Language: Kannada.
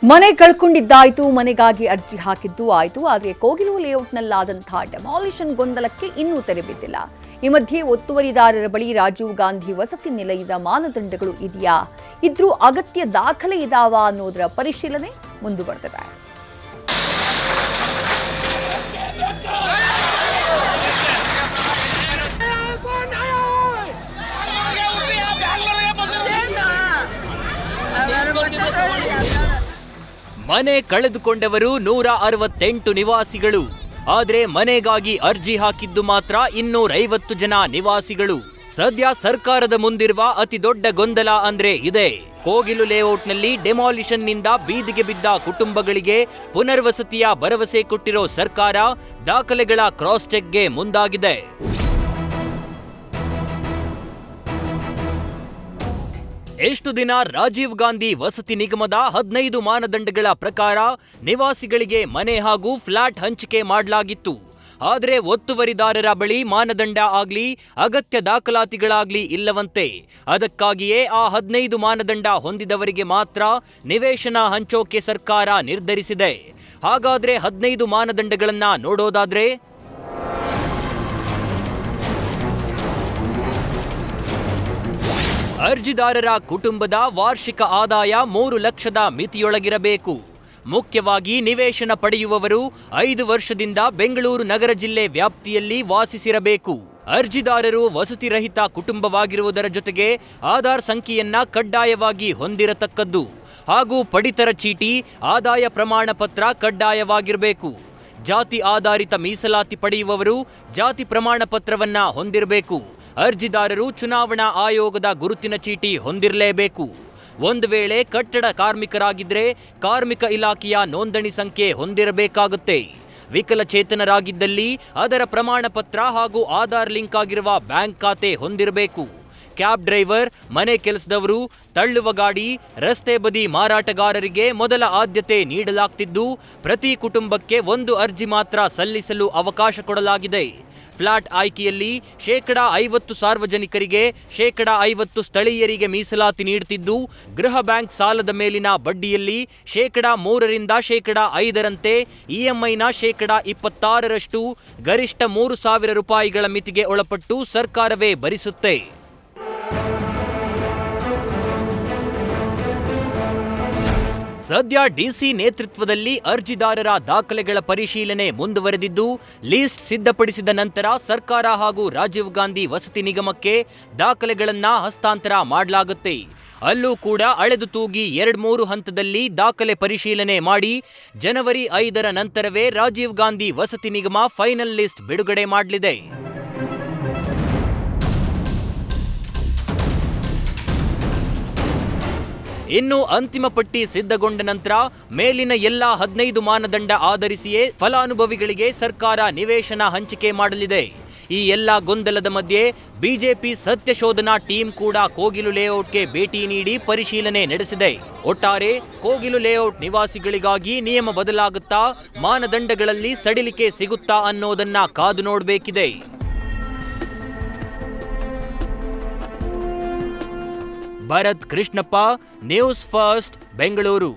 ಮನೆ ಕಳ್ಕೊಂಡಿದ್ದಾಯ್ತು, ಮನೆಗಾಗಿ ಅರ್ಜಿ ಹಾಕಿದ್ದು ಆಯ್ತು. ಆದರೆ ಕೋಗಿಲು ಲೇಔಟ್ನಲ್ಲಾದಂತಹ ಡೆಮಾಲಿಷನ್ ಗೊಂದಲಕ್ಕೆ ಇನ್ನೂ ತೆರೆ ಬಿದ್ದಿಲ್ಲ. ಈ ಮಧ್ಯೆ ಒತ್ತುವರಿದಾರರ ಬಳಿ ರಾಜೀವ್ ಗಾಂಧಿ ವಸತಿ ನಿಲಯದ ಮಾನದಂಡಗಳು ಇದೆಯಾ, ಇದ್ರೂ ಅಗತ್ಯ ದಾಖಲೆ ಇದಾವ ಅನ್ನೋದರ ಪರಿಶೀಲನೆ ಮುಂದುವರೆದಿದೆ. ಮನೆ ಕಳೆದುಕೊಂಡವರು 168 ನಿವಾಸಿಗಳು. ಆದರೆ ಮನೆಗಾಗಿ ಅರ್ಜಿ ಹಾಕಿದ್ದು ಮಾತ್ರ 250 ಜನ ನಿವಾಸಿಗಳು. ಸದ್ಯ ಸರ್ಕಾರದ ಮುಂದಿರುವ ಅತಿ ದೊಡ್ಡ ಗೊಂದಲ ಅಂದ್ರೆ ಇದೆ. ಕೋಗಿಲು ಲೇಔಟ್ನಲ್ಲಿ ಡೆಮಾಲಿಷನ್ನಿಂದ ಬೀದಿಗೆ ಬಿದ್ದ ಕುಟುಂಬಗಳಿಗೆ ಪುನರ್ವಸತಿಯ ಭರವಸೆ ಕೊಟ್ಟಿರೋ ಸರ್ಕಾರ ದಾಖಲೆಗಳ ಕ್ರಾಸ್ ಚೆಕ್ಗೆ ಮುಂದಾಗಿದೆ. ಎಷ್ಟು ದಿನ ರಾಜೀವ್ ಗಾಂಧಿ ವಸತಿ ನಿಗಮದ 15 ಮಾನದಂಡಗಳ ಪ್ರಕಾರ ನಿವಾಸಿಗಳಿಗೆ ಮನೆ ಹಾಗೂ ಫ್ಲಾಟ್ ಹಂಚಿಕೆ ಮಾಡಲಾಗಿತ್ತು. ಆದರೆ ಒತ್ತುವರಿದಾರರ ಬಳಿ ಮಾನದಂಡ ಆಗ್ಲಿ ಅಗತ್ಯ ದಾಖಲಾತಿಗಳಾಗ್ಲಿ ಇಲ್ಲವಂತೆ. ಅದಕ್ಕಾಗಿಯೇ ಆ 15 ಮಾನದಂಡ ಹೊಂದಿದವರಿಗೆ ಮಾತ್ರ ನಿವೇಶನ ಹಂಚೋಕೆ ಸರ್ಕಾರ ನಿರ್ಧರಿಸಿದೆ. ಹಾಗಾದ್ರೆ 15 ಮಾನದಂಡಗಳನ್ನ ನೋಡೋದಾದ್ರೆ ಅರ್ಜಿದಾರರ ಕುಟುಂಬದ ವಾರ್ಷಿಕ ಆದಾಯ 3 ಲಕ್ಷದ ಮಿತಿಯೊಳಗಿರಬೇಕು. ಮುಖ್ಯವಾಗಿ ನಿವೇಶನ ಪಡೆಯುವವರು 5 ವರ್ಷದಿಂದ ಬೆಂಗಳೂರು ನಗರ ಜಿಲ್ಲೆ ವ್ಯಾಪ್ತಿಯಲ್ಲಿ ವಾಸಿಸಿರಬೇಕು. ಅರ್ಜಿದಾರರು ವಸತಿರಹಿತ ಕುಟುಂಬವಾಗಿರುವುದರ ಜೊತೆಗೆ ಆಧಾರ್ ಸಂಖ್ಯೆಯನ್ನ ಕಡ್ಡಾಯವಾಗಿ ಹೊಂದಿರತಕ್ಕದ್ದು ಹಾಗೂ ಪಡಿತರ ಚೀಟಿ, ಆದಾಯ ಪ್ರಮಾಣ ಪತ್ರ ಕಡ್ಡಾಯವಾಗಿರಬೇಕು. ಜಾತಿ ಆಧಾರಿತ ಮೀಸಲಾತಿ ಪಡೆಯುವವರು ಜಾತಿ ಪ್ರಮಾಣ ಪತ್ರವನ್ನ ಹೊಂದಿರಬೇಕು. ಅರ್ಜಿದಾರರು ಚುನಾವಣಾ ಆಯೋಗದ ಗುರುತಿನ ಚೀಟಿ ಹೊಂದಿರಲೇಬೇಕು. ಒಂದು ವೇಳೆ ಕಟ್ಟಡ ಕಾರ್ಮಿಕರಾಗಿದ್ದರೆ ಕಾರ್ಮಿಕ ಇಲಾಖೆಯ ನೋಂದಣಿ ಸಂಖ್ಯೆ ಹೊಂದಿರಬೇಕಾಗುತ್ತೆ. ವಿಕಲಚೇತನರಾಗಿದ್ದಲ್ಲಿ ಅದರ ಪ್ರಮಾಣ ಪತ್ರ ಹಾಗೂ ಆಧಾರ್ ಲಿಂಕ್ ಆಗಿರುವ ಬ್ಯಾಂಕ್ ಖಾತೆ ಹೊಂದಿರಬೇಕು. ಕ್ಯಾಬ್ ಡ್ರೈವರ್, ಮನೆ ಕೆಲಸದವರು, ತಳ್ಳುವ ಗಾಡಿ, ರಸ್ತೆ ಬದಿ ಮಾರಾಟಗಾರರಿಗೆ ಮೊದಲ ಆದ್ಯತೆ ನೀಡಲಾಗ್ತಿದ್ದು ಪ್ರತಿ ಕುಟುಂಬಕ್ಕೆ 1 ಅರ್ಜಿ ಮಾತ್ರ ಸಲ್ಲಿಸಲು ಅವಕಾಶ ಕೊಡಲಾಗಿದೆ. ಫ್ಲಾಟ್ ಆಯ್ಕೆಯಲ್ಲಿ 50% ಸಾರ್ವಜನಿಕರಿಗೆ, 50% ಸ್ಥಳೀಯರಿಗೆ ಮೀಸಲಾತಿ ನೀಡುತ್ತಿದ್ದು ಗೃಹ ಬ್ಯಾಂಕ್ ಸಾಲದ ಮೇಲಿನ ಬಡ್ಡಿಯಲ್ಲಿ 3% 5% ಇಎಂಐನ 26% ಗರಿಷ್ಠ 3,000 ರೂಪಾಯಿಗಳ ಮಿತಿಗೆ ಒಳಪಟ್ಟು ಸರ್ಕಾರವೇ ಭರಿಸುತ್ತೆ. ಸದ್ಯ ಡಿಸಿ ನೇತೃತ್ವದಲ್ಲಿ ಅರ್ಜಿದಾರರ ದಾಖಲೆಗಳ ಪರಿಶೀಲನೆ ಮುಂದುವರೆದಿದ್ದು ಲೀಸ್ಟ್ ಸಿದ್ಧಪಡಿಸಿದ ನಂತರ ಸರ್ಕಾರ ಹಾಗೂ ರಾಜೀವ್ ಗಾಂಧಿ ವಸತಿ ನಿಗಮಕ್ಕೆ ದಾಖಲೆಗಳನ್ನ ಹಸ್ತಾಂತರ ಮಾಡಲಾಗುತ್ತೆ. ಅಲ್ಲೂ ಕೂಡ ಅಳೆದು ತೂಗಿ 2-3 ಹಂತದಲ್ಲಿ ದಾಖಲೆ ಪರಿಶೀಲನೆ ಮಾಡಿ ಜನವರಿ 5ರ ನಂತರವೇ ರಾಜೀವ್ ಗಾಂಧಿ ವಸತಿ ನಿಗಮ ಫೈನಲ್ ಲಿಸ್ಟ್ ಬಿಡುಗಡೆ ಮಾಡಲಿದೆ. ಇನ್ನು ಅಂತಿಮ ಪಟ್ಟಿ ಸಿದ್ಧಗೊಂಡ ನಂತರ ಮೇಲಿನ ಎಲ್ಲಾ 15 ಮಾನದಂಡ ಆಧರಿಸಿಯೇ ಫಲಾನುಭವಿಗಳಿಗೆ ಸರ್ಕಾರ ನಿವೇಶನ ಹಂಚಿಕೆ ಮಾಡಲಿದೆ. ಈ ಎಲ್ಲಾ ಗೊಂದಲದ ಮಧ್ಯೆ ಬಿಜೆಪಿ ಸತ್ಯಶೋಧನಾ ಟೀಮ್ ಕೂಡ ಕೋಗಿಲು ಲೇಔಟ್ಗೆ ಭೇಟಿ ನೀಡಿ ಪರಿಶೀಲನೆ ನಡೆಸಿದೆ. ಒಟ್ಟಾರೆ ಕೋಗಿಲು ಲೇಔಟ್ ನಿವಾಸಿಗಳಿಗಾಗಿ ನಿಯಮ ಬದಲಾಗುತ್ತಾ, ಮಾನದಂಡಗಳಲ್ಲಿ ಸಡಿಲಿಕೆ ಸಿಗುತ್ತಾ ಅನ್ನೋದನ್ನ ಕಾದು ನೋಡಬೇಕಿದೆ. Bharath Krishnappa, news first, Bengaluru.